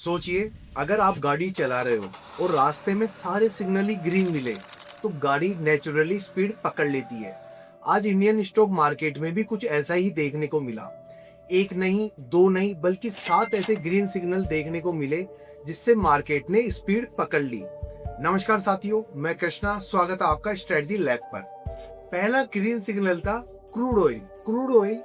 सोचिए, अगर आप गाड़ी चला रहे हो और रास्ते में सारे सिग्नल ही ग्रीन मिले तो गाड़ी नेचुरली स्पीड पकड़ लेती है। आज इंडियन स्टॉक मार्केट में भी कुछ ऐसा ही देखने को मिला। एक नहीं, दो नहीं, बल्कि 7 ऐसे ग्रीन सिग्नल देखने को मिले जिससे मार्केट ने स्पीड पकड़ ली। नमस्कार साथियों, मैं कृष्णा, स्वागत है आपका स्ट्रेटजी लैब पर। पहला ग्रीन सिग्नल था क्रूड ऑयल। क्रूड ऑयल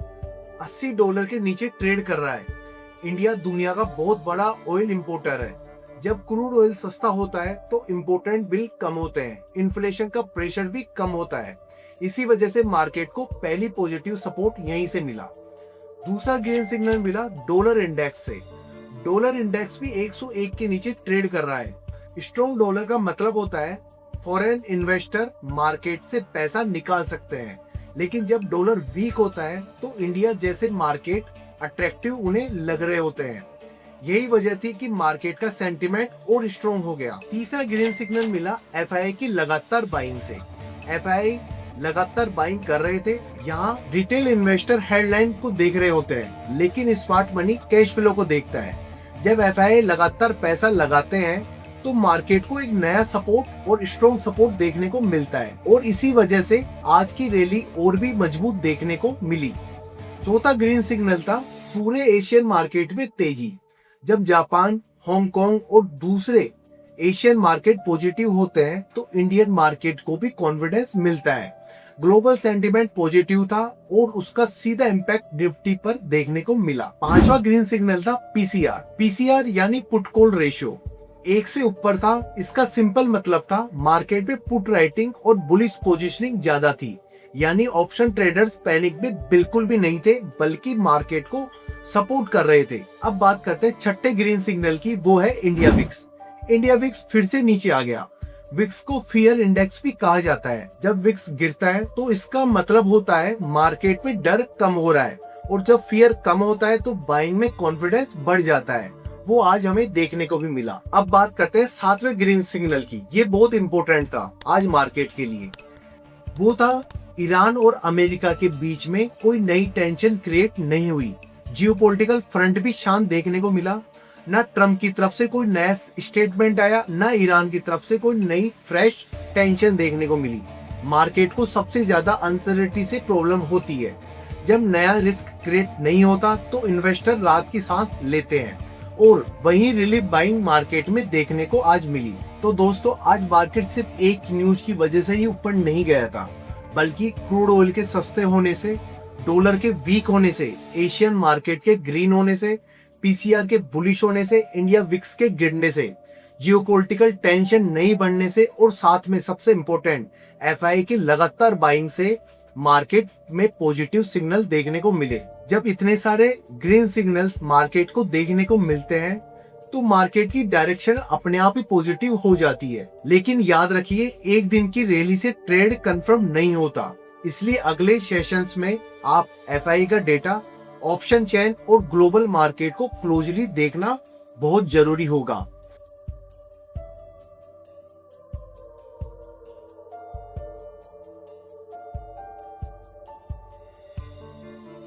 $80 के नीचे ट्रेड कर रहा है। इंडिया दुनिया का बहुत बड़ा ऑयल इंपोर्टर है। जब क्रूड ऑयल सस्ता होता है तो इम्पोर्टेंट बिल कम होते हैं, इन्फ्लेशन का प्रेशर भी कम होता है। इसी वजह से मार्केट को पहली पॉजिटिव सपोर्ट यहीं से मिला। दूसरा ग्रीन सिग्नल मिला डॉलर इंडेक्स से। डॉलर इंडेक्स भी 101 के नीचे ट्रेड कर रहा है। स्ट्रॉन्ग डॉलर का मतलब होता है फॉरेन इन्वेस्टर मार्केट से पैसा निकाल सकते हैं, लेकिन जब डॉलर वीक होता है तो इंडिया जैसे मार्केट अट्रैक्टिव उन्हें लग रहे होते हैं। यही वजह थी कि मार्केट का सेंटीमेंट और स्ट्रॉन्ग हो गया। तीसरा ग्रीन सिग्नल मिला एफआईआई की लगातार बाइंग से। एफआईआई लगातार बाइंग कर रहे थे। यहाँ रिटेल इन्वेस्टर हेडलाइन को देख रहे होते हैं, लेकिन स्मार्ट मनी कैश फ्लो को देखता है। जब एफआईआई लगातार पैसा लगाते हैं तो मार्केट को एक नया सपोर्ट और स्ट्रॉन्ग सपोर्ट देखने को मिलता है, और इसी वजह से आज की रैली और भी मजबूत देखने को मिली। चौथा ग्रीन सिग्नल था पूरे एशियन मार्केट में तेजी। जब जापान, हांगकांग और दूसरे एशियन मार्केट पॉजिटिव होते हैं तो इंडियन मार्केट को भी कॉन्फिडेंस मिलता है। ग्लोबल सेंटीमेंट पॉजिटिव था और उसका सीधा इम्पैक्ट निफ्टी पर देखने को मिला। पांचवा ग्रीन सिग्नल था पीसीआर। पीसीआर यानी पुट कॉल रेशियो 1 से ऊपर था। इसका सिंपल मतलब था मार्केट में पुट राइटिंग और बुलिश पोजिशनिंग ज्यादा थी, यानी ऑप्शन ट्रेडर्स पैनिक में बिल्कुल भी नहीं थे, बल्कि मार्केट को सपोर्ट कर रहे थे। अब बात करते हैं छठे ग्रीन सिग्नल की, वो है इंडिया विक्स। इंडिया विक्स फिर से नीचे आ गया। विक्स को फियर इंडेक्स भी कहा जाता है। जब विक्स गिरता है तो इसका मतलब होता है मार्केट में डर कम हो रहा है, और जब फियर कम होता है तो बाइंग में कॉन्फिडेंस बढ़ जाता है। वो आज हमें देखने को भी मिला। अब बात करते हैं सातवें ग्रीन सिग्नल की। ये बहुत इंपॉर्टेंट था आज मार्केट के लिए। वो था ईरान और अमेरिका के बीच में कोई नई टेंशन क्रिएट नहीं हुई। जियोपॉलिटिकल फ्रंट भी शांत देखने को मिला। ना ट्रम्प की तरफ से कोई नया स्टेटमेंट आया, ना ईरान की तरफ से कोई नई फ्रेश टेंशन देखने को मिली। मार्केट को सबसे ज्यादा अनसर्टेनिटी से प्रॉब्लम होती है। जब नया रिस्क क्रिएट नहीं होता तो इन्वेस्टर रात की सांस लेते हैं, और वही रिलीफ बाइंग मार्केट में देखने को आज मिली। तो दोस्तों, आज मार्केट सिर्फ एक न्यूज की वजह से ही ऊपर नहीं गया था, बल्कि क्रूड ऑयल के सस्ते होने से, डॉलर के वीक होने से, एशियन मार्केट के ग्रीन होने से, पीसीआर के बुलिश होने से, इंडिया विक्स के गिरने से, जियोपॉलिटिकल टेंशन नहीं बढ़ने से, और साथ में सबसे इम्पोर्टेंट एफआईआई की लगातार बाइंग से मार्केट में पॉजिटिव सिग्नल देखने को मिले। जब इतने सारे ग्रीन सिग्नल्स मार्केट को देखने को मिलते हैं तो मार्केट की डायरेक्शन अपने आप ही पॉजिटिव हो जाती है। लेकिन याद रखिए, एक दिन की रैली से ट्रेड कंफर्म नहीं होता, इसलिए अगले सेशंस में आप एफआईआई का डेटा, ऑप्शन चेन और ग्लोबल मार्केट को क्लोजली देखना बहुत जरूरी होगा।